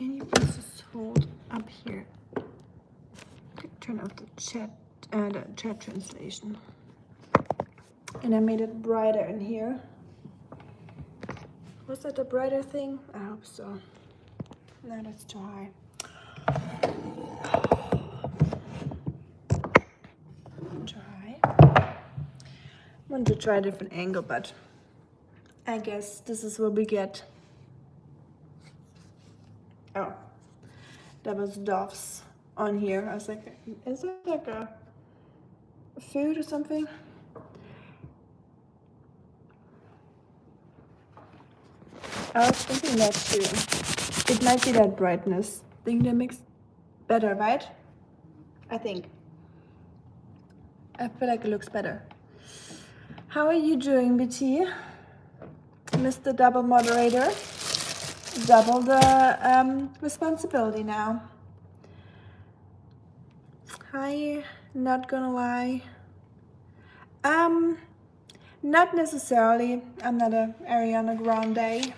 Can you please just hold up here? Turn off the chat translation. And I made it brighter in here. Was that a brighter thing? I hope so. No, that's too high. I want to try a different angle, but I guess this is what we get. Oh, that was doves on here. I was like, is it like a food or something? I was thinking that too. It might be that brightness thing that makes better, right? I think. I feel like it looks better. How are you doing, BT? Mr. Double Moderator? Double the responsibility now. Hi, not gonna lie. Not necessarily. I'm not a Ariana Grande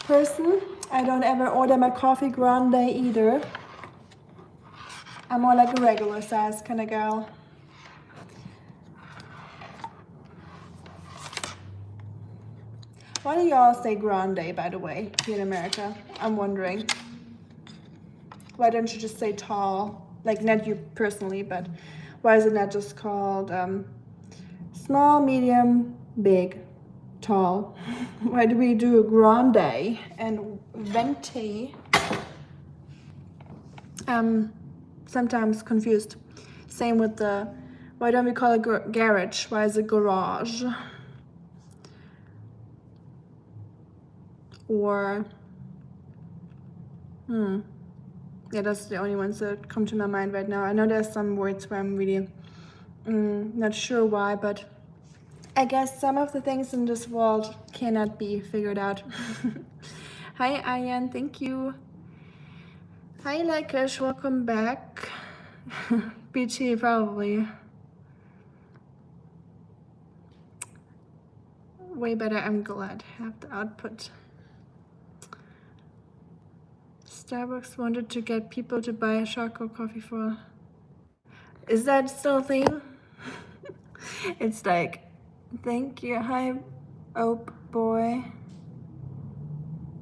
person. I don't ever order my coffee grande either. I'm more like a regular size kind of girl. Why do y'all say grande, by the way, here in America? I'm wondering. Why don't you just say tall? Like, not you personally, but why is it not just called small, medium, big, tall? Why do we do grande and venti? Sometimes confused. Same with the, why don't we call it garage? Why is it garage? Or, yeah, that's the only ones that come to my mind right now. I know there's some words where I'm really not sure why, but I guess some of the things in this world cannot be figured out. Hi, Ayan, thank you. Hi, Lakesh, welcome back. BT, probably. Way better, I'm glad. Have the output. Starbucks wanted to get people to buy a charcoal coffee for... Is that still a thing? It's like, thank you, hi, Ope Boy.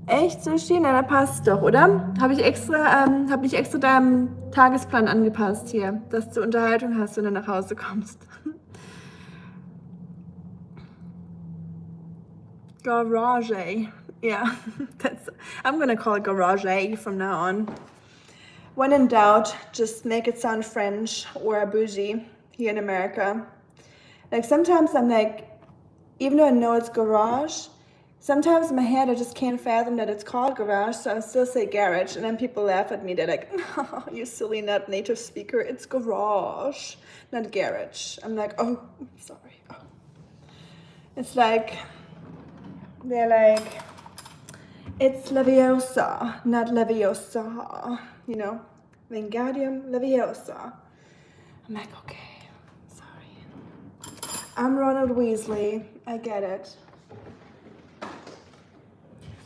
Echt, Sushi? Na, da passt doch, oder? Habe ich extra deinem Tagesplan angepasst hier, dass du Unterhaltung hast, wenn du nach Hause kommst. Garage. Yeah, I'm gonna call it garage from now on. When in doubt, just make it sound French or bougie here in America. Like sometimes I'm like, even though I know it's garage, sometimes in my head I just can't fathom that it's called garage, so I still say garage, and then people laugh at me. They're like, oh, you silly not native speaker, it's garage, not garage. I'm like, oh, sorry. Oh. It's like, they're like, it's Leviosa, not Leviosa, you know, Wingardium Leviosa. I'm like, okay, sorry. I'm Ronald Weasley, I get it.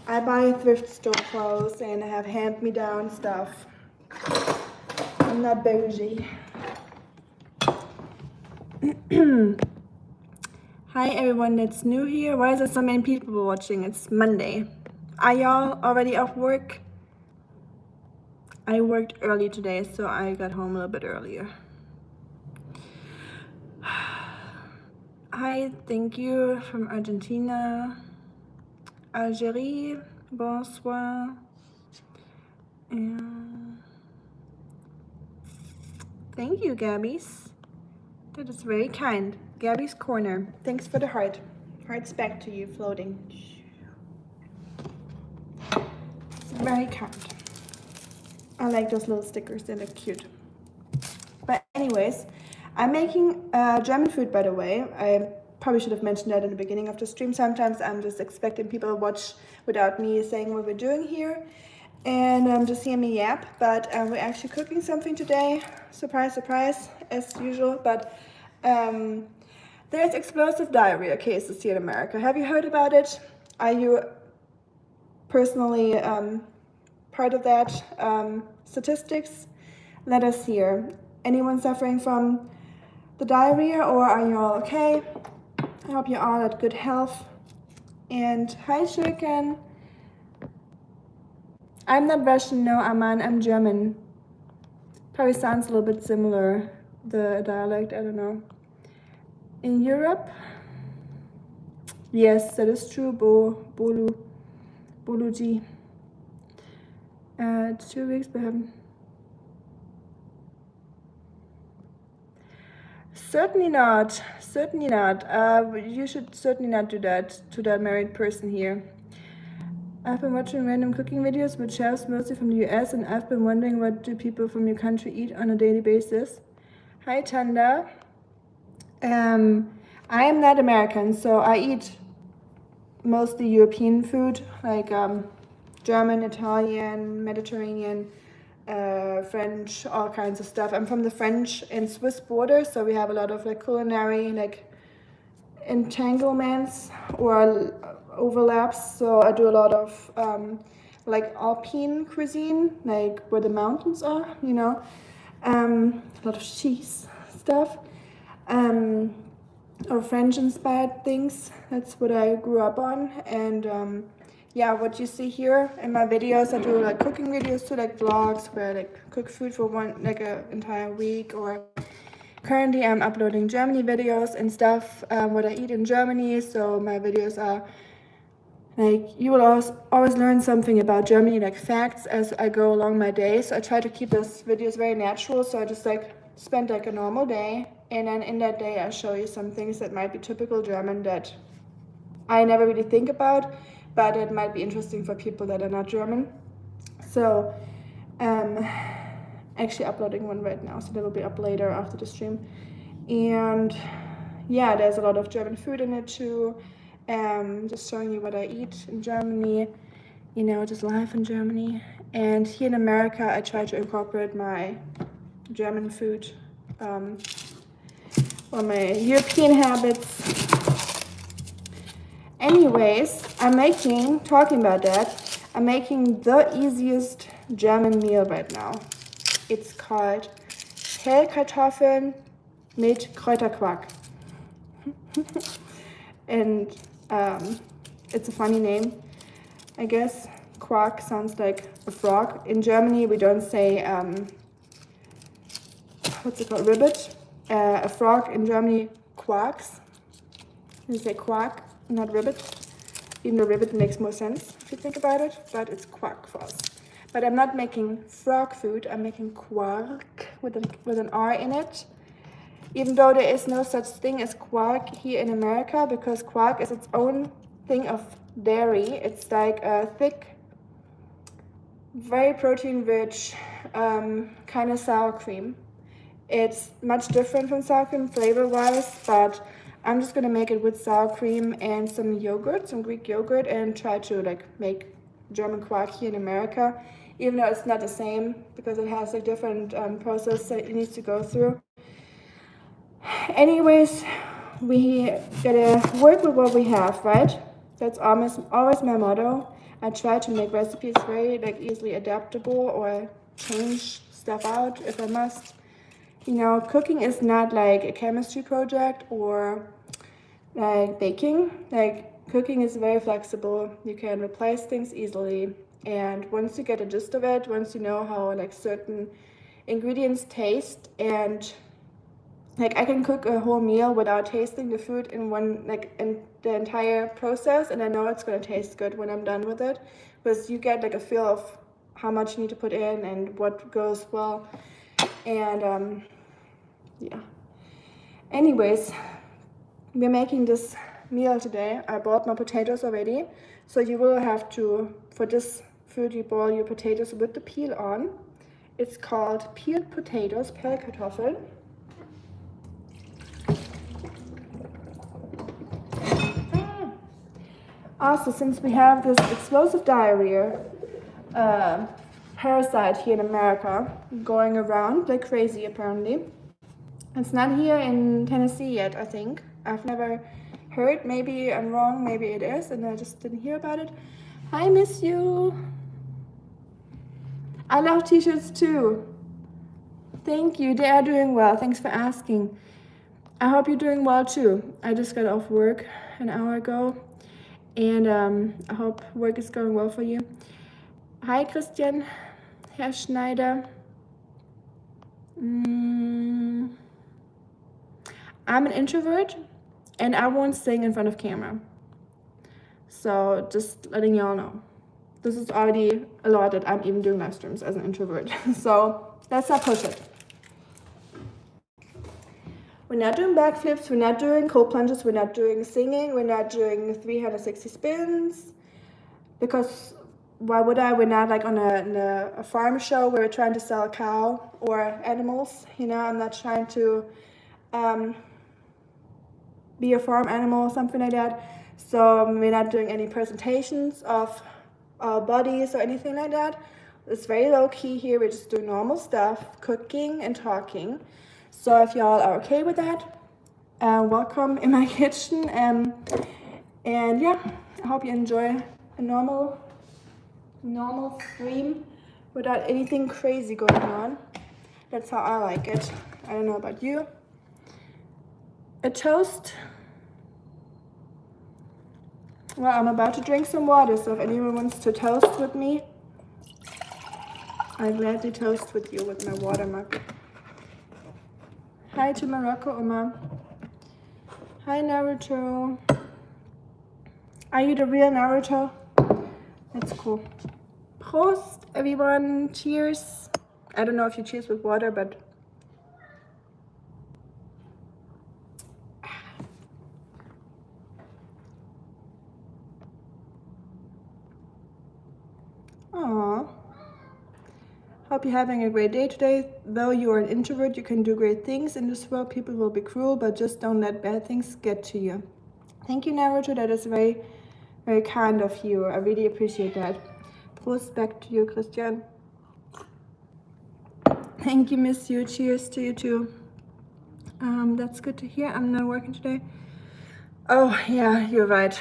I buy thrift store clothes and I have hand-me-down stuff. I'm not bougie. Hi everyone that's new here. Why is there so many people watching? It's Monday. Are y'all already off work? I worked early today, so I got home a little bit earlier. Hi, thank you from Argentina. Algérie, bonsoir. And thank you, Gabby's. That is very kind. Gabby's Corner. Thanks for the heart. Hearts back to you, floating. It's very kind. I like those little stickers. They look cute. But anyways, I'm making German food, by the way. I probably should have mentioned that in the beginning of the stream. Sometimes I'm just expecting people to watch without me saying what we're doing here. And just hear me yap. But we're actually cooking something today. Surprise, surprise, as usual. But there's explosive diarrhea cases here in America. Have you heard about it? Are you personally part of that statistics, let us hear. Anyone suffering from the diarrhea, or are you all okay? I hope you're all at good health. And hi, Shirkan. I'm not Russian, no, Aman, I'm German. Probably sounds a little bit similar, the dialect, I don't know. In Europe, yes, that is true, Boluji. 2 weeks, but haven't. Certainly not, certainly not. You should certainly not do that to that married person here. I've been watching random cooking videos with chefs mostly from the US, and I've been wondering, what do people from your country eat on a daily basis? Hi, Tanda. I am not American, so I eat mostly European food, like German, Italian, Mediterranean, French, all kinds of stuff. I'm from the French and Swiss border, so we have a lot of like culinary like entanglements or overlaps. So I do a lot of like Alpine cuisine, like where the mountains are, you know. A lot of cheese stuff. Or French inspired things. That's what I grew up on. And yeah, what you see here in my videos, I do like cooking videos too, like vlogs where I like cook food for an entire week. Or currently I'm uploading Germany videos and stuff, what I eat in Germany. So my videos are like, you will always learn something about Germany, like facts, as I go along my day. So I try to keep those videos very natural. So I just like spend like a normal day, and then in that day I show you some things that might be typical German that I never really think about, but it might be interesting for people that are not German. So actually uploading one right now, so that will be up later after the stream. And yeah, there's a lot of German food in it too. Just showing you what I eat in Germany, you know, just life in Germany. And here in America, I try to incorporate my German food or my European habits. Anyways, talking about that, I'm making the easiest German meal right now. It's called Pellkartoffeln mit Kräuterquark. And it's a funny name, I guess. Quark sounds like a frog. In Germany, we don't say, what's it called, ribbit? A frog in Germany quacks. You say quack, not ribbit. Even though ribbit makes more sense if you think about it, but it's quark for us. But I'm not making frog food, I'm making quark with an R in it. Even though there is no such thing as quark here in America, because quark is its own thing of dairy. It's like a thick, very protein-rich kind of sour cream. It's much different from sour cream flavor-wise, but I'm just gonna make it with sour cream and some yogurt, some Greek yogurt, and try to like make German quark here in America, even though it's not the same because it has a different process that it needs to go through. Anyways, we gotta work with what we have, right? That's always my motto. I try to make recipes very like easily adaptable or change stuff out if I must. You know, cooking is not like a chemistry project or like baking. Like cooking is very flexible. You can replace things easily. And once you get a gist of it, once you know how like certain ingredients taste, and like I can cook a whole meal without tasting the food in the entire process, and I know it's gonna taste good when I'm done with it, because you get like a feel of how much you need to put in and what goes well. And yeah. Anyways, we're making this meal today. I bought my potatoes already, so you will have to, for this food, you boil your potatoes with the peel on. It's called peeled potatoes, Pellkartoffeln. Also, since we have this explosive diarrhea parasite here in America going around like crazy, apparently. It's not here in Tennessee yet, I think. I've never heard. Maybe I'm wrong, maybe it is, and I just didn't hear about it. I miss you. I love t-shirts too. Thank you. They are doing well. Thanks for asking. I hope you're doing well too. I just got off work an hour ago, and I hope work is going well for you. Hi, Christian, Herr Schneider. I'm an introvert, and I won't sing in front of camera. So just letting y'all know. This is already a lot that I'm even doing live streams as an introvert. So let's not push it. We're not doing backflips, we're not doing cold plunges, we're not doing singing, we're not doing 360 spins. Because why would I? We're not like on a farm show where we're trying to sell a cow or animals. You know, I'm not trying to be a farm animal or something like that. So we're not doing any presentations of our bodies or anything like that. It's very low key here. We're just doing normal stuff, cooking and talking. So if y'all are okay with that, welcome in my kitchen. And yeah, I hope you enjoy a normal stream without anything crazy going on. That's how I like it. I don't know about you. A toast. Well, I'm about to drink some water, so if anyone wants to toast with me, I gladly toast with you with my water mug. Hi to Morocco, Oma. Hi, Naruto. Are you the real Naruto? That's cool. Prost, everyone. Cheers. I don't know if you cheers with water, but... Aww. Hope you're having a great day today. Though you are an introvert, you can do great things in this world. People will be cruel, but just don't let bad things get to you. Thank you, Naruto. That is very, very kind of you. I really appreciate that. Prost, back to you, Christian. Thank you, miss you. Cheers to you too. That's good to hear. I'm not working today. Oh, yeah, you're right.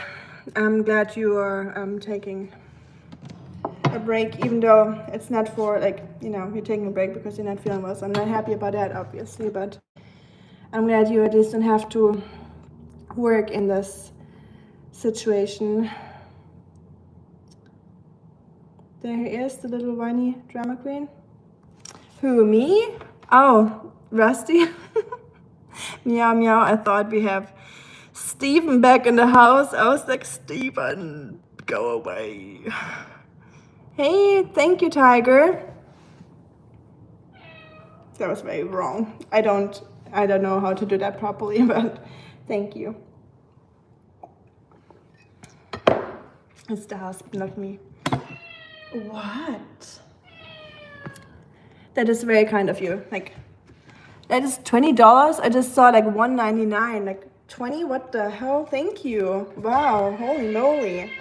I'm glad you are taking a break, even though it's not for, like, you know, you're taking a break because you're not feeling well. So I'm not happy about that, obviously, but I'm glad you at least don't have to work in this situation. There he is, the little whiny drama queen. Who, me? Oh, Rusty? Meow, meow. I thought we have Steven back in the house. I was like, Steven, go away. Hey, thank you, Tiger. That was very wrong. I don't know how to do that properly, but thank you. It's the husband, not me. What? That is very kind of you. Like, that is $20. I just saw like $1.99. Like 20? What the hell? Thank you. Wow. Holy moly.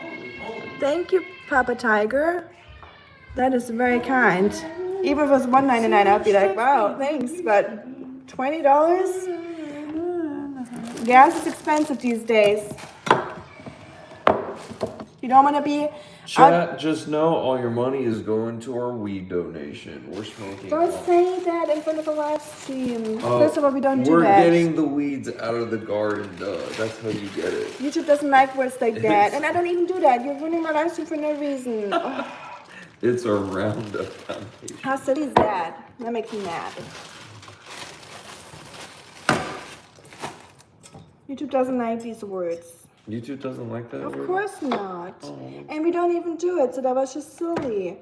Thank you, Papa Tiger. That is very kind. Even if it was $1.99, I'd be like, wow, thanks. But $20? Gas is expensive these days. You don't want to be... Chat, just know all your money is going to our weed donation. We're smoking. Don't say that in front of a live stream. First of all, we don't do that. We're getting the weeds out of the garden, duh. That's how you get it. YouTube doesn't like words like that. And I don't even do that. You're ruining my live stream for no reason. It's a roundup foundation. How silly is that? That makes me mad. YouTube doesn't like these words. YouTube doesn't like that word? Of course not. Oh. And we don't even do it, so that was just silly.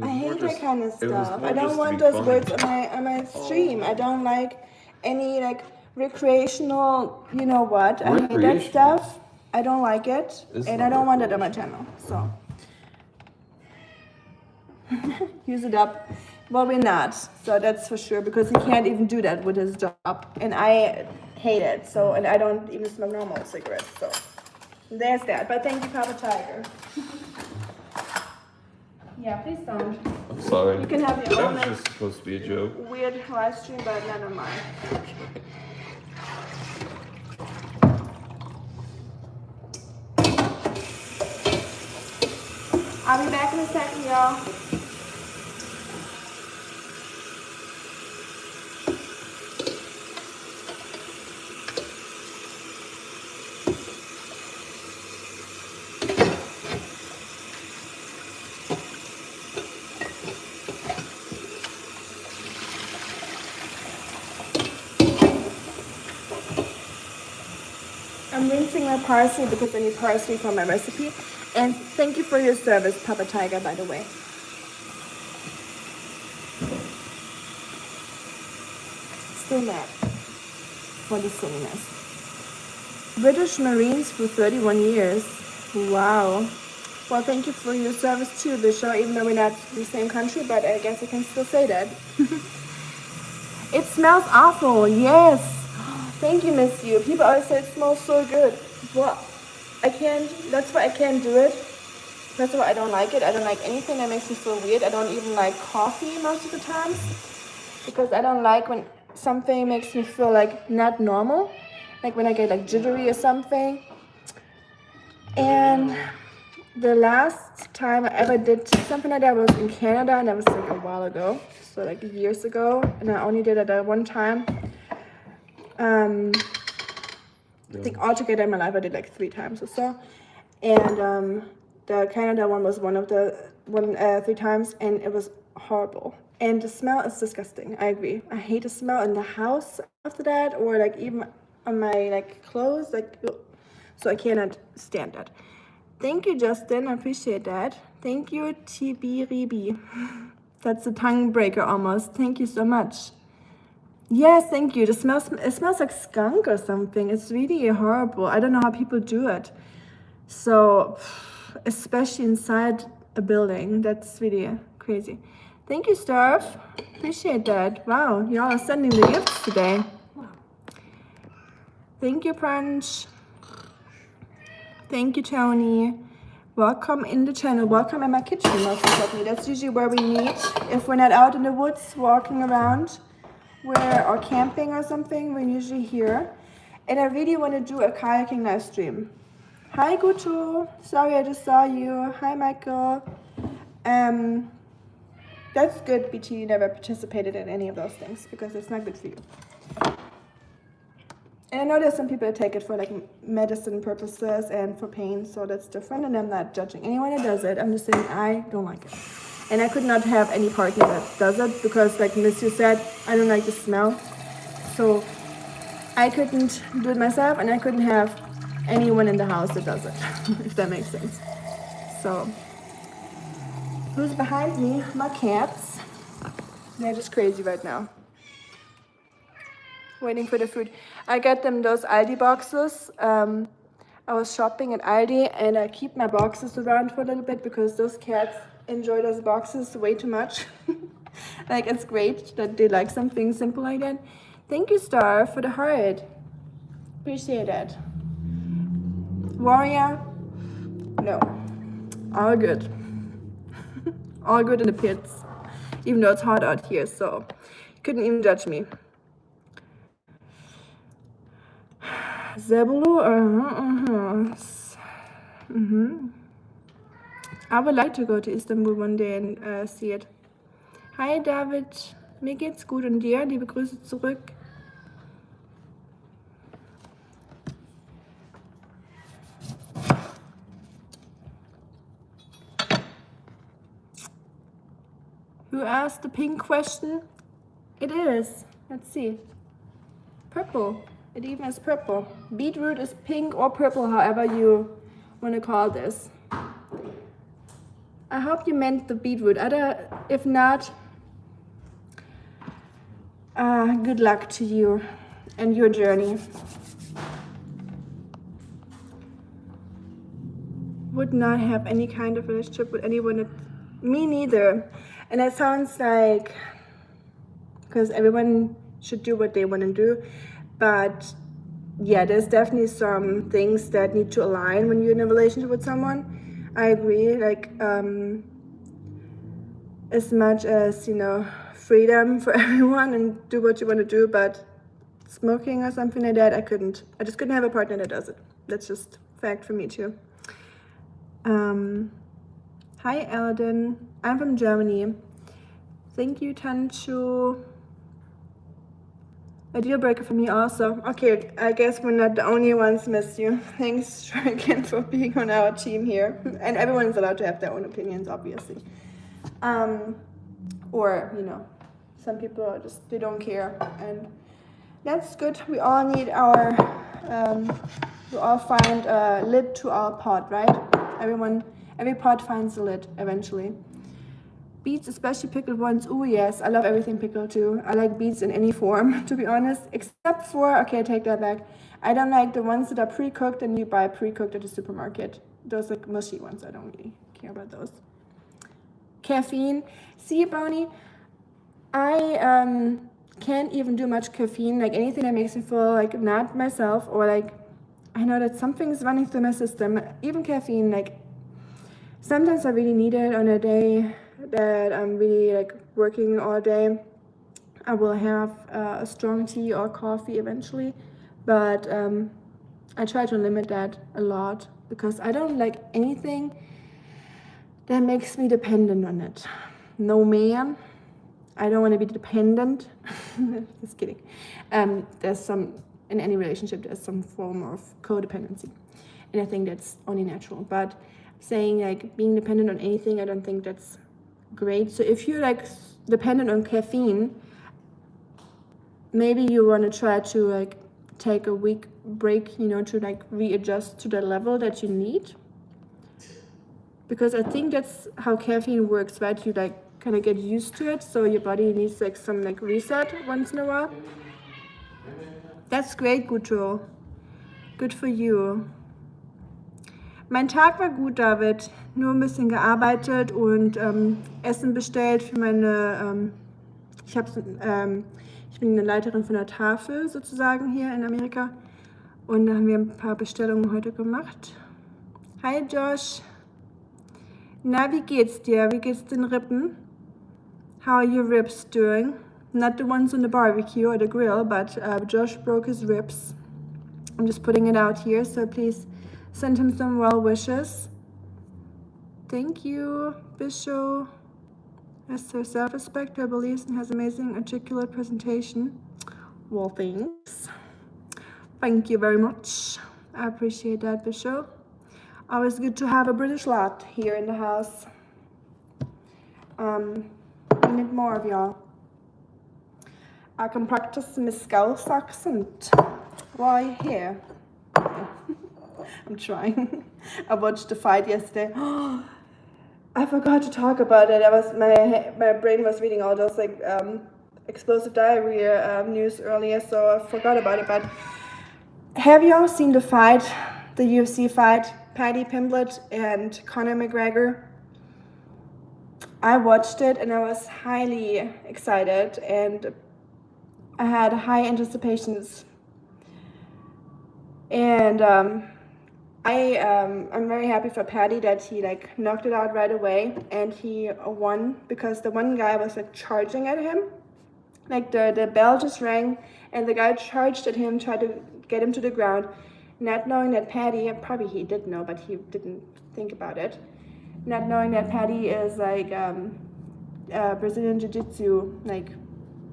I hate that kind of stuff. I don't want those words on my stream. I don't like any like recreational, you know what? I hate that stuff. I don't like it. And I don't want it on my channel. So use it up. Well, we're not. So that's for sure, because he can't even do that with his job. And I hate it. So, and I don't even smoke normal cigarettes. So there's that. But thank you, Papa Tiger. Yeah, please don't. I'm sorry. You can have your own. That was just supposed to be a joke. Weird live stream, but never mind. I'll be back in a second, y'all. I'm rinsing my parsley because I need parsley for my recipe. And thank you for your service, Papa Tiger, by the way. Still mad for the silliness. British Marines for 31 years. Wow. Well, thank you for your service too, Bishop, even though we're not in the same country, but I guess I can still say that. It smells awful, yes. Thank you, Miss You. People always say it smells so good. Well, that's why I can't do it. First of all, I don't like it. I don't like anything that makes me feel weird. I don't even like coffee most of the times because I don't like when something makes me feel like not normal. Like when I get like jittery or something. And the last time I ever did something like that was in Canada, and that was like a while ago, so like years ago, and I only did it that one time. I think altogether in my life I did like 3 times or so, and the Canada one was one of the 3 times, and it was horrible. And the smell is disgusting. I agree. I hate the smell in the house after that, or like even on my like clothes, like so I cannot stand that. Thank you, Justin. I appreciate that. Thank you, TB. That's a tongue breaker almost. Thank you so much. Yes, thank you. It smells like skunk or something. It's really horrible. I don't know how people do it. So, especially inside a building, that's really crazy. Thank you, Starf. Appreciate that. Wow, y'all are sending the gifts today. Thank you, Punch. Thank you, Tony. Welcome in the channel. Welcome in my kitchen, most importantly. That's usually where we meet. If we're not out in the woods walking around or camping or something, we're usually here. And I really want to do a kayaking live stream. Hi, Guto. Sorry, I just saw you. Hi, Michael. That's good, BT. You never participated in any of those things because it's not good for you. And I know there's some people that take it for like medicine purposes and for pain, so that's different, and I'm not judging anyone that does it. I'm just saying I don't like it. And I could not have any partner that does it because, like Miss You said, I don't like the smell. So I couldn't do it myself, and I couldn't have anyone in the house that does it, if that makes sense. So, who's behind me? My cats. They're just crazy right now. Waiting for the food. I got them those Aldi boxes. I was shopping at Aldi, and I keep my boxes around for a little bit because those cats enjoy those boxes way too much. Like, it's great that they like something simple like that. Thank you, Star, for the heart. Appreciate it. Warrior? No. All good. All good in the pits. Even though it's hot out here, so you couldn't even judge me. Zebulu? I would like to go to Istanbul one day and see it. Hi David, mir geht's gut und dir? Liebe Grüße zurück. Who asked the pink question? It is. Let's see. Purple. It even is purple. Beetroot is pink or purple, however you want to call this. I hope you meant the beetroot. If not, good luck to you and your journey. Would not have any kind of relationship with anyone. Me neither. And that sounds like, because everyone should do what they want to do. But yeah, there's definitely some things that need to align when you're in a relationship with someone. I agree, like as much as, you know, freedom for everyone and do what you want to do, but smoking or something like that, I just couldn't have a partner that does it. That's just fact for me too. Hi Eldon, I'm from Germany. Thank you, Tanchu. A deal breaker for me also. Okay, I guess we're not the only ones, Miss You. Thanks again for being on our team here. And everyone's allowed to have their own opinions, obviously. Or, you know, some people are just, they don't care. And that's good. We all need our We all find a lid to our pot, right? Every pot finds a lid eventually. Beets, especially pickled ones. Oh yes, I love everything pickled too. I like beets in any form, to be honest. Except for, okay, I take that back. I don't like the ones that are pre-cooked and you buy pre-cooked at the supermarket. Those like mushy ones, I don't really care about those. Caffeine. See, Bonnie, I can't even do much caffeine. Like anything that makes me feel like not myself, or like I know that something's running through my system. Even caffeine, like sometimes I really need it on a day that I'm really like working all day. I will have a strong tea or coffee eventually, but I try to limit that a lot because I don't like anything that makes me dependent on it. No, ma'am. I don't want to be dependent. Just kidding. There's some, in any relationship, there's some form of codependency. And I think that's only natural. But saying like being dependent on anything, I don't think that's great. So if you're like dependent on caffeine, maybe you want to try to like take a week break, you know, to like readjust to the level that you need. Because I think that's how caffeine works, right? You like kind of get used to it, so your body needs like some like reset once in a while. That's great, Gudro. Good for you. Mein Tag war gut, David. Nur ein bisschen gearbeitet und Essen bestellt für meine. Ich bin eine Leiterin von der Tafel sozusagen hier in Amerika. Und da haben wir ein paar Bestellungen heute gemacht. Hi Josh. Na, wie geht's dir? Wie geht's den Rippen? How are your ribs doing? Not the ones on the barbecue or the grill, but Josh broke his ribs. I'm just putting it out here, so please send him some well wishes. Thank you, Bishop. Has her self-respect, her beliefs, and has amazing articulate presentation. Well, thanks. Thank you very much. I appreciate that, Bishop. Always good to have a British lot here in the house. We need more of y'all. I can practice my Scouse accent while you're here. I'm trying. I watched the fight yesterday. I forgot to talk about it. My brain was reading all those like explosive diarrhea news earlier, so I forgot about it. But have y'all seen the fight, the UFC fight, Paddy Pimblett and Conor McGregor? I watched it and I was highly excited and I had high anticipations. And I'm very happy for Paddy that he like knocked it out right away and he won, because the one guy was like charging at him. Like the bell just rang and the guy charged at him, tried to get him to the ground, not knowing that Paddy, probably he did know, but he didn't think about it. Not knowing that Paddy is like Brazilian Jiu-Jitsu like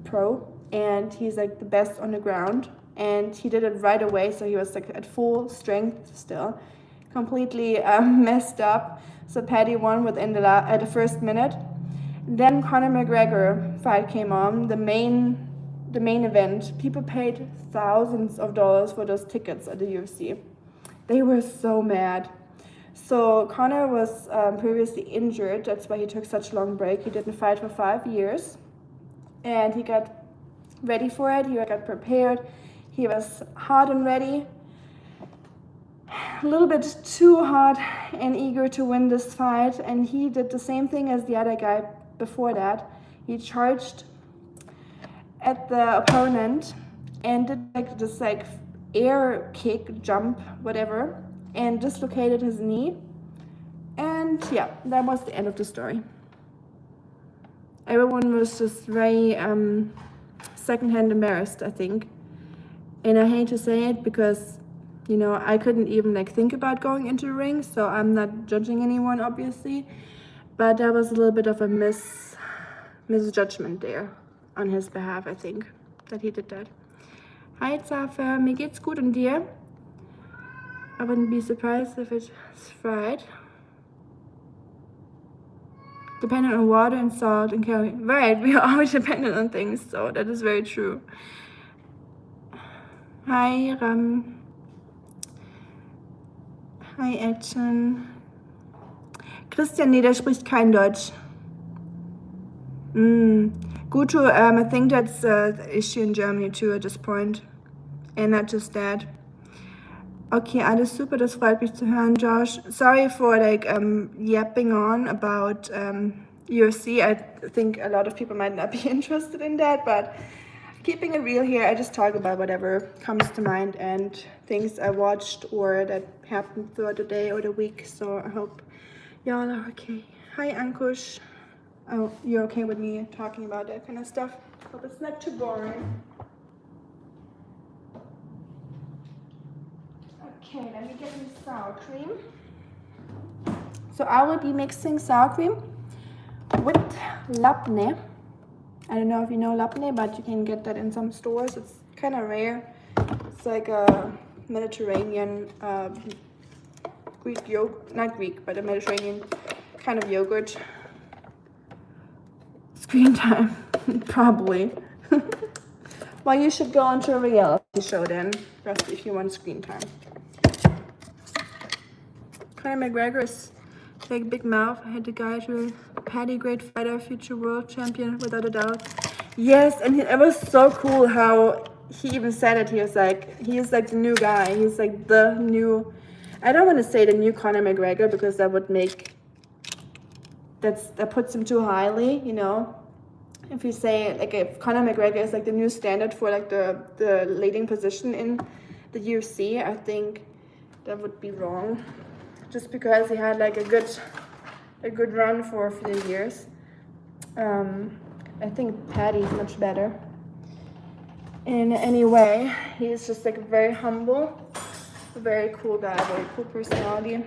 pro, and he's like the best on the ground, and he did it right away, so he was like at full strength still, completely messed up. So Paddy won within the first minute. Then Conor McGregor fight came on, the main event. People paid thousands of dollars for those tickets at the UFC. They were so mad. So Conor was previously injured. That's why he took such a long break. He didn't fight for 5 years. And he got ready for it. He got prepared. He was hot and ready. A little bit too hot and eager to win this fight. And he did the same thing as the other guy before that. He charged at the opponent and did like this like air kick, jump, whatever, and dislocated his knee. And yeah, that was the end of the story. Everyone was just very secondhand embarrassed, I think. And I hate to say it because, you know, I couldn't even like think about going into the ring, so I'm not judging anyone, obviously. But there was a little bit of a misjudgment there on his behalf, I think, that he did that. Hi, Zafer. Mir geht's gut und dir? I wouldn't be surprised if it's fried. Dependent on water and salt and curry. Right, we are always dependent on things, so that is very true. Hi, Ram. Hi, Action. Christian, nee, der spricht kein Deutsch. Guto, I think that's the issue in Germany too at this point. And not just that. Okay, alles super, das freut mich zu hören, Josh. Sorry for like yapping on about UFC. I think a lot of people might not be interested in that, but keeping it real here, I just talk about whatever comes to mind and things I watched or that happened throughout the day or the week. So I hope y'all are okay. Hi, Ankush. Oh, you're okay with me talking about that kind of stuff? Hope it's not too boring. Okay, let me get some sour cream. So I will be mixing sour cream with labne. I don't know if you know labne, but you can get that in some stores. It's kind of rare. It's like a Mediterranean Greek yogurt, not Greek, but a Mediterranean kind of yogurt. Screen time, probably. Well, you should go onto a reality show then, just if you want screen time. Conor McGregor is like big mouth. I had the guy to Paddy, great fighter, future world champion, without a doubt. Yes, and it was so cool how he even said it. He is like the new guy. He's like the new. I don't want to say the new Conor McGregor because that would make that puts him too highly, you know. If you say like if Conor McGregor is like the new standard for like the leading position in the UFC, I think that would be wrong. Just because he had like a good run for a few years. I think Paddy's much better. In any way, he's just like very humble, a very cool guy, very cool personality,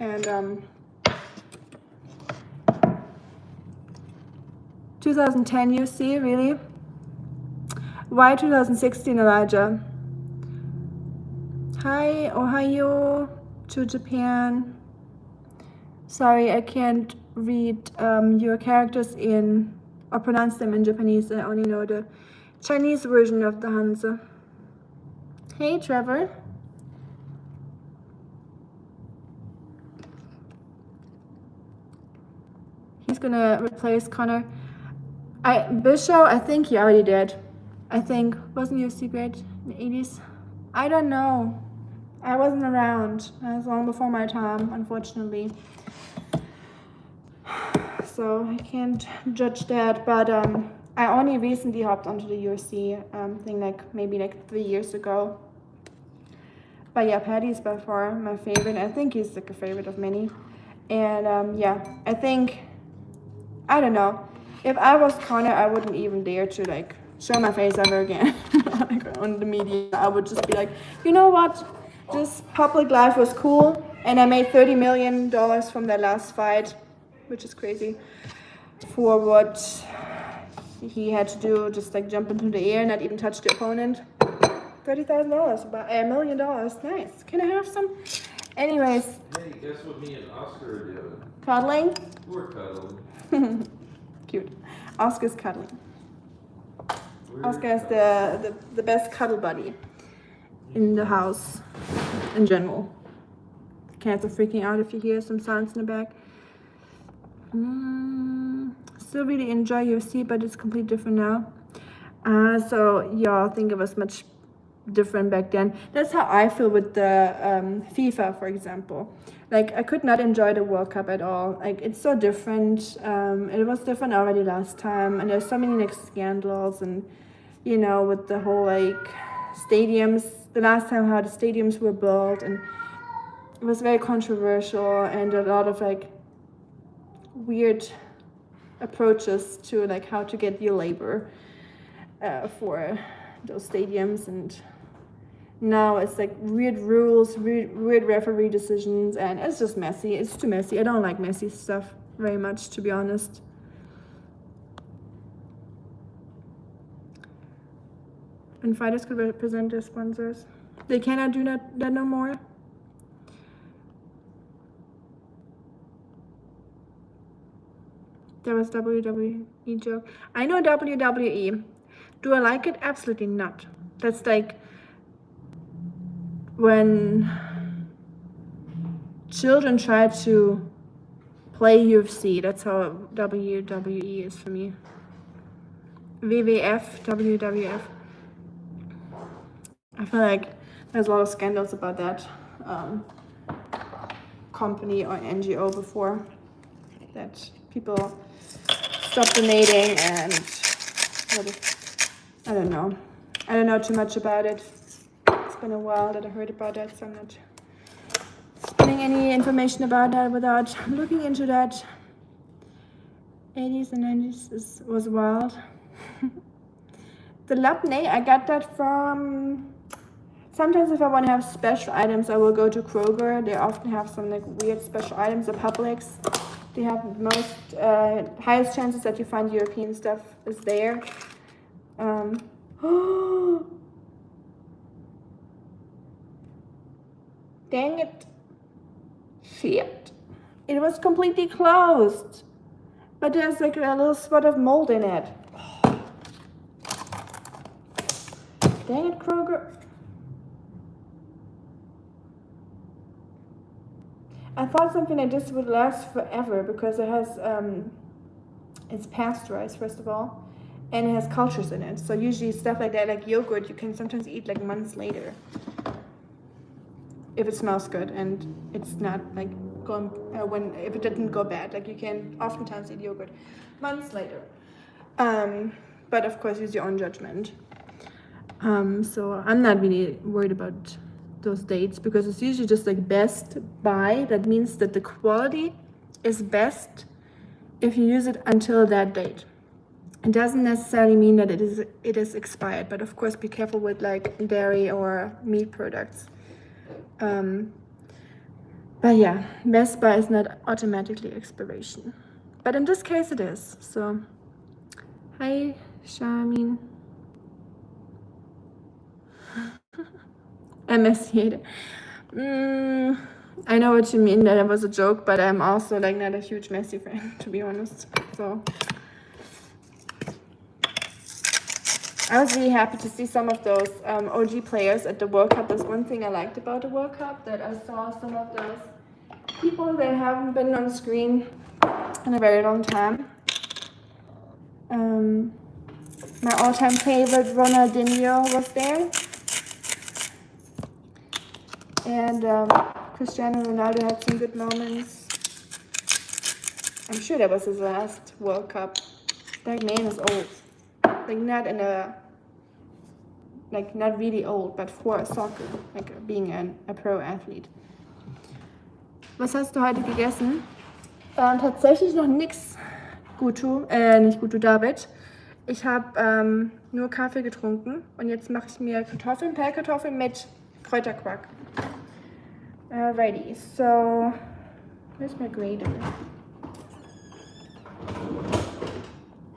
and 2010 UFC, really? Why 2016, Elijah? Hi, Ohio to Japan. Sorry, I can't read your characters in or pronounce them in Japanese. I only know the Chinese version of the Hanzi. Hey, Trevor. He's gonna replace Connor. Bischow, I think he already did. I think, wasn't UFC great in the 80s? I don't know. I wasn't around. That was long before my time, unfortunately. So I can't judge that. But I only recently hopped onto the UFC thing, like maybe like 3 years ago. But yeah, Paddy's by far my favorite. I think he's like a favorite of many. And yeah, I think, I don't know. If I was Connor, I wouldn't even dare to like show my face ever again like, on the media. I would just be like, you know what? This public life was cool, and I made $30 million from that last fight, which is crazy, for what he had to do, just like jump into the air, not even touch the opponent. $30,000, about $1 million. Nice. Can I have some? Anyways. Hey, guess what me and Oscar are doing? Cuddling? We're cuddling. Cute. Oscar's cuddling. Oscar is the best cuddle buddy in the house in general. Cats are freaking out if you hear some sounds in the back. Still really enjoy UFC, but it's completely different now. So y'all think it was much different back then. That's how I feel with the FIFA, for example. Like, I could not enjoy the World Cup at all. Like, it's so different. It was different already last time, and there's so many like scandals, and you know, with the whole like stadiums. The last time how the stadiums were built, and it was very controversial, and a lot of like weird approaches to like how to get your labor for those stadiums. And now it's like weird rules, weird referee decisions, and it's just messy. It's too messy. I don't like messy stuff very much, to be honest. And fighters could represent their sponsors. They cannot do that no more. That was WWE joke. I know WWE. Do I like it? Absolutely not. That's like when children try to play UFC. That's how WWE is for me. WWF, WWF. I feel like there's a lot of scandals about that company or NGO before, that people stop donating and I don't know. I don't know too much about it. It's been a while that I heard about that, so I'm not getting any information about that without looking into that. 80s and 90s was wild. The labneh, I got that from... Sometimes if I want to have special items, I will go to Kroger. They often have some like weird special items, or Publix. They have most highest chances that you find European stuff is there. Dang it. Shit. It was completely closed. But there's like a little spot of mold in it. Dang it, Kroger. I thought something like this would last forever because it has, it's pasteurized first of all, and it has cultures in it. So usually stuff like that, like yogurt, you can sometimes eat like months later. If it smells good and it's not like going, if it didn't go bad, like you can oftentimes eat yogurt months later. But of course use your own judgment. So I'm not really worried about those dates because it's usually just like best by. That means that the quality is best if you use it until that date. It doesn't necessarily mean that it is expired, but of course be careful with like dairy or meat products. But yeah, best by is not automatically expiration, but in this case it is. So hi Charmin. Emaciated. I know what you mean, that was a joke, but I'm also like not a huge Messi fan, to be honest. So I was really happy to see some of those OG players at the World Cup. That's one thing I liked about the World Cup, that I saw some of those people that haven't been on screen in a very long time. My all-time favorite Ronaldinho was there. And Cristiano Ronaldo had some good moments. I'm sure that was his last World Cup. That man is old. Like not in a, like not really old, but for soccer, like being a pro athlete. Was hast du heute gegessen? Tatsächlich noch nix, nicht Gutu, David. Ich habe nur Kaffee getrunken und jetzt mache ich mir Pellkartoffeln mit Kräuterquark. Alrighty, so where's my grater?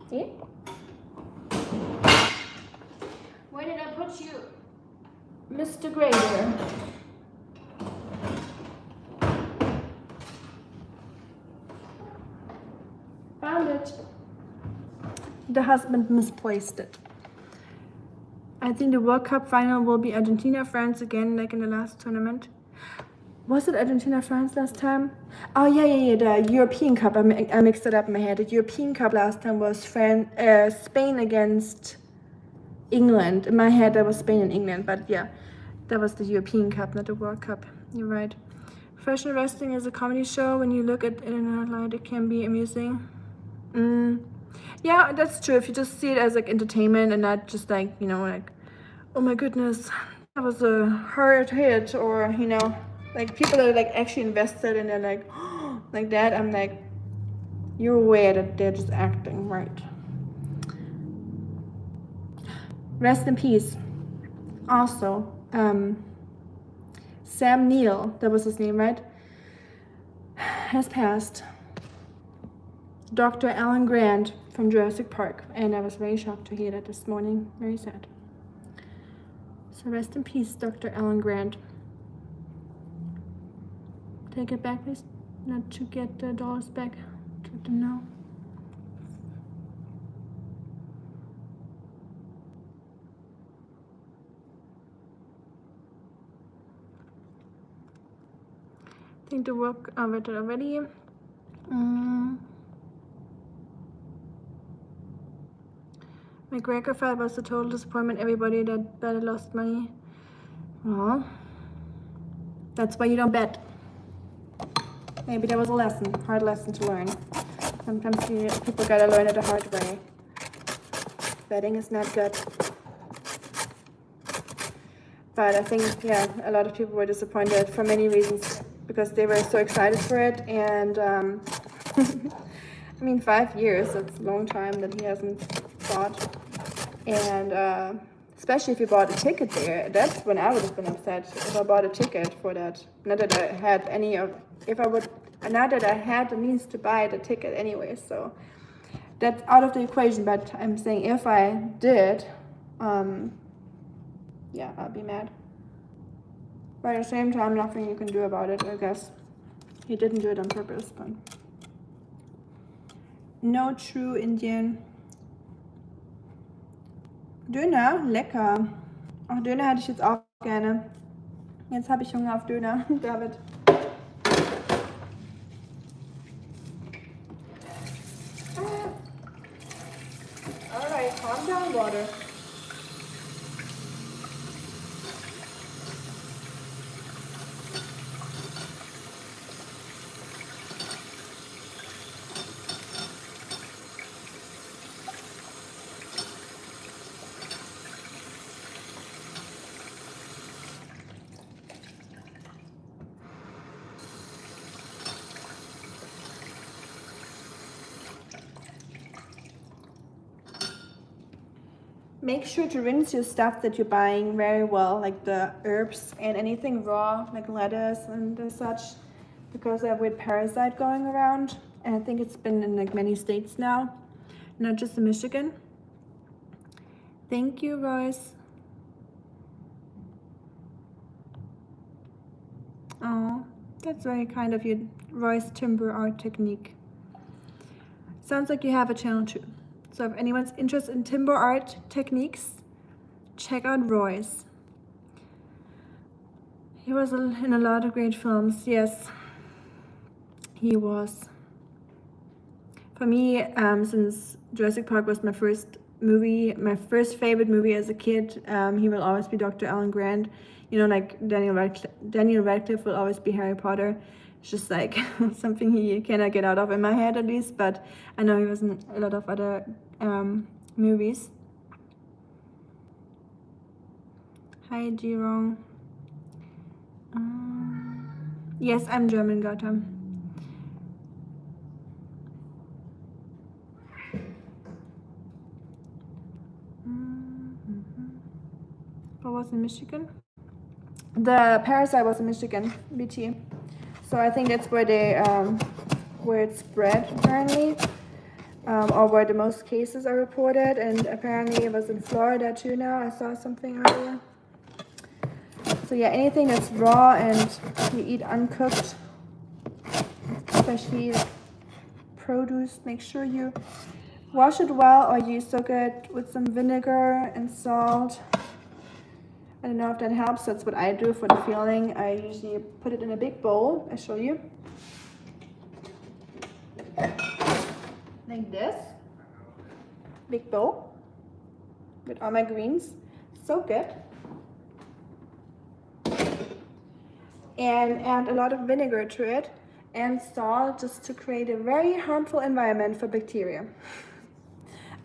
See? Where did I put you, Mr. Grater? Found it. The husband misplaced it. I think the World Cup final will be Argentina-France again, like in the last tournament. Was it Argentina-France last time? Oh, yeah, the European Cup. I mixed it up in my head. The European Cup last time was Spain against England. In my head, that was Spain and England, but yeah, that was the European Cup, not the World Cup. You're right. Professional wrestling is a comedy show. When you look at it in a light, it can be amusing. Yeah, that's true. If you just see it as like entertainment and not just like, you know, like, oh my goodness, that was a hard hit, or, you know, like people are like actually invested and they're like, oh, like that. I'm like, you're aware that they're just acting, right? Rest in peace. Also, Sam Neill, that was his name, right? Has passed. Dr. Alan Grant from Jurassic Park, and I was very shocked to hear that this morning. Very sad. So rest in peace, Dr. Alan Grant. Take it back, please. Not to get the dollars back. Let them know. think the work of it already. McGregor fight was a total disappointment. Everybody that betted lost money. Well, that's why you don't bet. Maybe there was a lesson, hard lesson to learn. Sometimes people gotta learn it the hard way. Betting is not good. But I think, yeah, a lot of people were disappointed for many reasons because they were so excited for it. And I mean, 5 years, that's a long time that he hasn't fought. And especially if you bought a ticket there, that's when I would have been upset if I bought a ticket for that. Not that I had any of, not that I had the means to buy the ticket anyway, so that's out of the equation. But I'm saying if I did, yeah, I'll be mad. But at the same time, nothing you can do about it, I guess. He didn't do it on purpose, but no true Indian. Döner, lecker. Ach, Döner hätte ich jetzt auch gerne. Jetzt habe ich Hunger auf Döner, David. Alright, calm down, water. Make sure to rinse your stuff that you're buying very well, like the herbs and anything raw, like lettuce and such, because there are weird parasite going around. And I think it's been in like many states now, not just in Michigan. Thank you, Royce. Oh, that's very kind of you, Royce Timber Art Technique. Sounds like you have a channel too. So if anyone's interested in timber art techniques, check out Royce. He was in a lot of great films. Yes, he was. For me, since Jurassic Park was my first movie, my first favorite movie as a kid, he will always be Dr. Alan Grant. You know, like Daniel Radcliffe will always be Harry Potter. It's just like something he cannot get out of in my head, at least, but I know he was in a lot of other movies. Hi, Jerome. Yes, I'm German, Gotham. What was in Michigan? The parasite was in Michigan, BT. So I think that's where they, where it spread apparently, or where the most cases are reported. And apparently it was in Florida too now. I saw something earlier. So yeah, anything that's raw and you eat uncooked, especially produce, make sure you wash it well or you soak it with some vinegar and salt. I don't know if that helps. That's what I do for the feeling. I usually put it in a big bowl. I'll show you. Like this. Big bowl with all my greens. Soak it. And add a lot of vinegar to it and salt, just to create a very harmful environment for bacteria.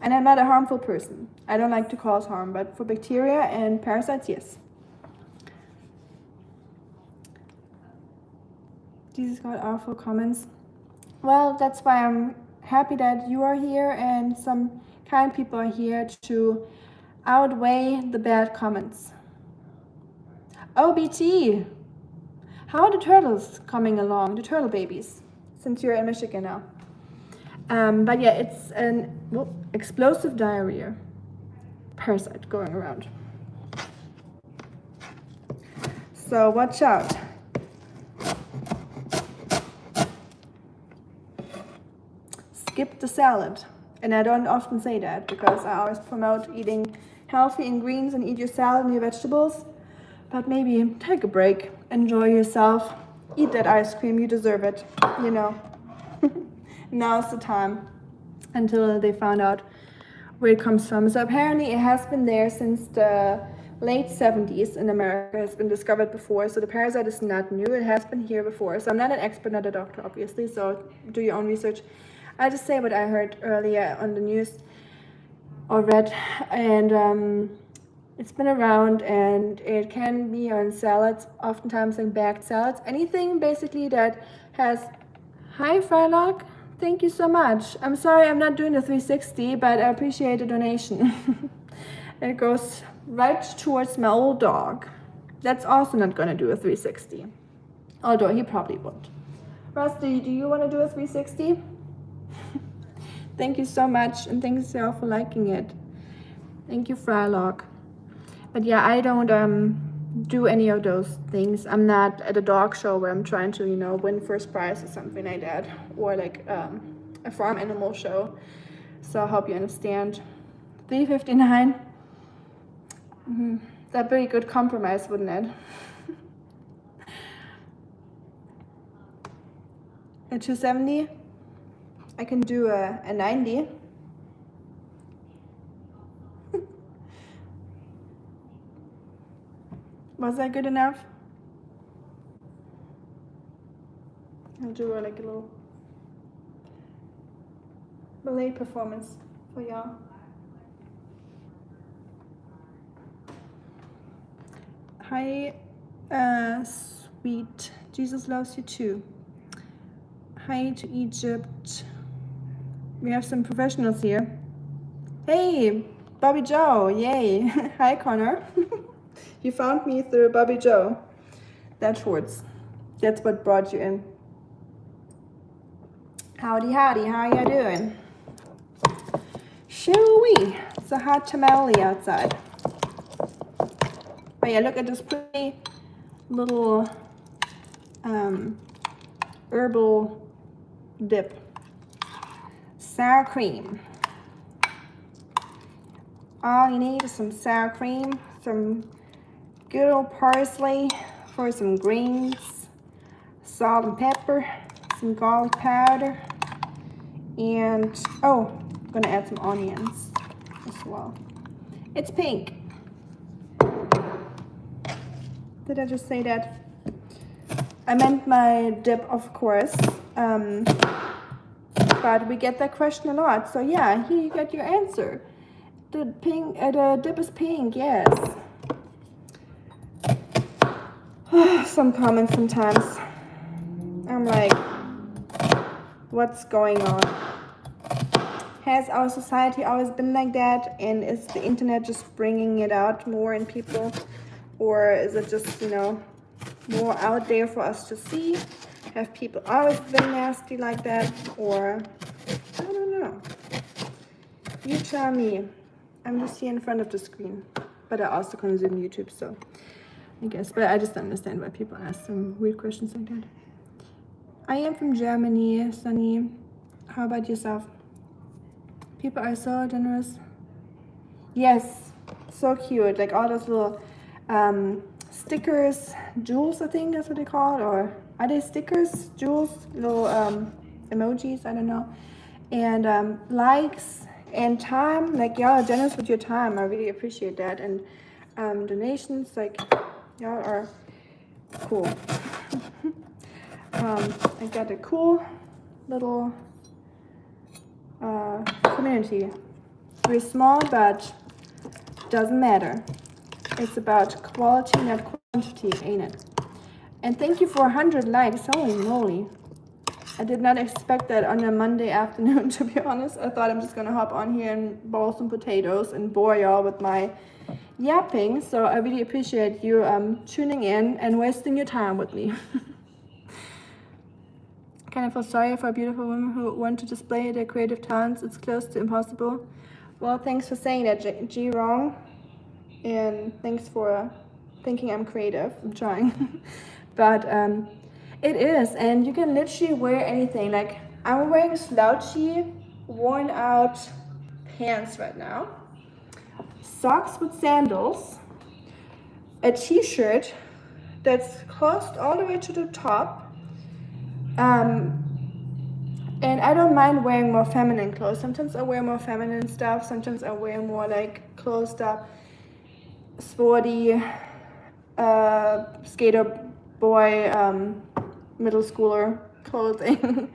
And I'm not a harmful person. I don't like to cause harm, but for bacteria and parasites, yes. These got awful comments. Well, that's why I'm happy that you are here and some kind people are here to outweigh the bad comments. Oh, BT, how are the turtles coming along, the turtle babies, since you're in Michigan now? But yeah, it's an explosive diarrhea parasite going around. So watch out. Skip the salad. And I don't often say that because I always promote eating healthy and greens and eat your salad and your vegetables. But maybe take a break, enjoy yourself, Eat that ice cream, you deserve it, you know. Now's the time until they found out where it comes from. So apparently it has been there since the late 70s in America. It's been discovered before, so the parasite is not new. It has been here before. So I'm not an expert, not a doctor, obviously, so do your own research. I just say what I heard earlier on the news or read, and it's been around, and it can be on salads, oftentimes in bagged salads. Anything basically that has... Hi, Frylock. Thank you so much. I'm sorry I'm not doing the 360, but I appreciate the donation. It goes right towards my old dog. That's also not gonna do a 360. Although he probably would. Rusty, do you want to do a 360? Thank you so much, and thanks y'all for liking it. Thank you, Frylock. But yeah, I don't do any of those things. I'm not at a dog show where I'm trying to, you know, win first prize or something like that, or like a farm animal show. So I hope you understand. 359. That'd be a good compromise, wouldn't it? A 270. I can do a 90. Was that good enough? I'll do like a little ballet performance for y'all. Hi, sweet. Jesus loves you too. Hi to Egypt. We have some professionals here. Hey, Bobby Joe, yay. Hi, Connor. You found me through Bobby Joe. That's Schwartz. That's what brought you in. Howdy, howdy, how ya doing? Shall we? It's a hot tamale outside. But yeah, look at this pretty little herbal dip. Sour cream. All you need is some sour cream, some good old parsley for some greens, salt and pepper, some garlic powder, and oh, I'm gonna add some onions as well. It's pink. Did I just say that? I meant my dip, of course. But we get that question a lot. So yeah, here you got your answer. The pink, the dip is pink, yes. Some comments sometimes. I'm like, what's going on? Has our society always been like that? And is the internet just bringing it out more in people? Or is it just, you know, more out there for us to see? Have people always been nasty like that? Or, I don't know. You tell me. I'm just here in front of the screen. But I also consume YouTube, so I guess. But I just don't understand why people ask some weird questions like that. I am from Germany, Sunny. How about yourself? People are so generous. Yes, so cute. Like all those little stickers, jewels, I think that's what they call it. Or are they stickers, jewels, little emojis? I don't know. And likes and time. Like y'all are generous with your time. I really appreciate that. And donations, like y'all are cool. I got a cool little community. Very small, but doesn't matter. It's about quality, not quantity, ain't it? And thank you for 100 likes. Holy moly. I did not expect that on a Monday afternoon, to be honest. I thought I'm just gonna hop on here and boil some potatoes and bore y'all with my yapping. So I really appreciate you tuning in and wasting your time with me. Kind of feel sorry for a beautiful woman who want to display their creative talents. It's close to impossible. Well, thanks for saying that, G Wrong. And thanks for thinking I'm creative. I'm trying. But it is, and you can literally wear anything. Like, I'm wearing slouchy, worn out pants right now, socks with sandals, a t-shirt, that's closed all the way to the top. And I don't mind wearing more feminine clothes. Sometimes I wear more feminine stuff. Sometimes I wear more like closed up, sporty, skater boy, middle schooler clothing.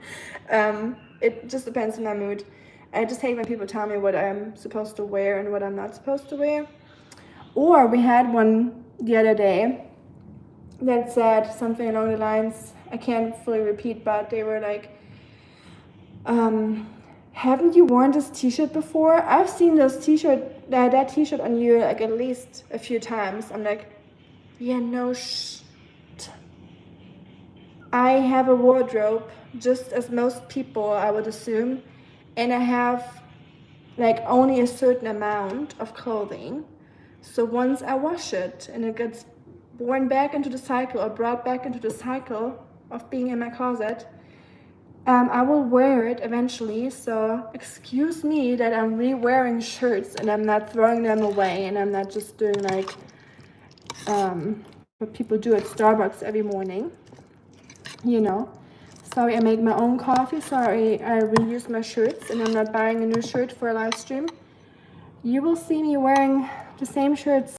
It just depends on my mood. I just hate when people tell me what I'm supposed to wear and what I'm not supposed to wear. Or we had one the other day that said something along the lines, I can't fully repeat, but they were like, haven't you worn this t-shirt before? I've seen that t-shirt on you like at least a few times. I'm like, yeah, no I have a wardrobe just as most people, I would assume, and I have like only a certain amount of clothing. So once I wash it and it gets worn back into the cycle or brought back into the cycle of being in my closet, I will wear it eventually. So excuse me that I'm re-wearing shirts and I'm not throwing them away, and I'm not just doing like what people do at Starbucks every morning, you know. Sorry, I make my own coffee. Sorry, I reuse my shirts and I'm not buying a new shirt for a live stream. You will see me wearing the same shirts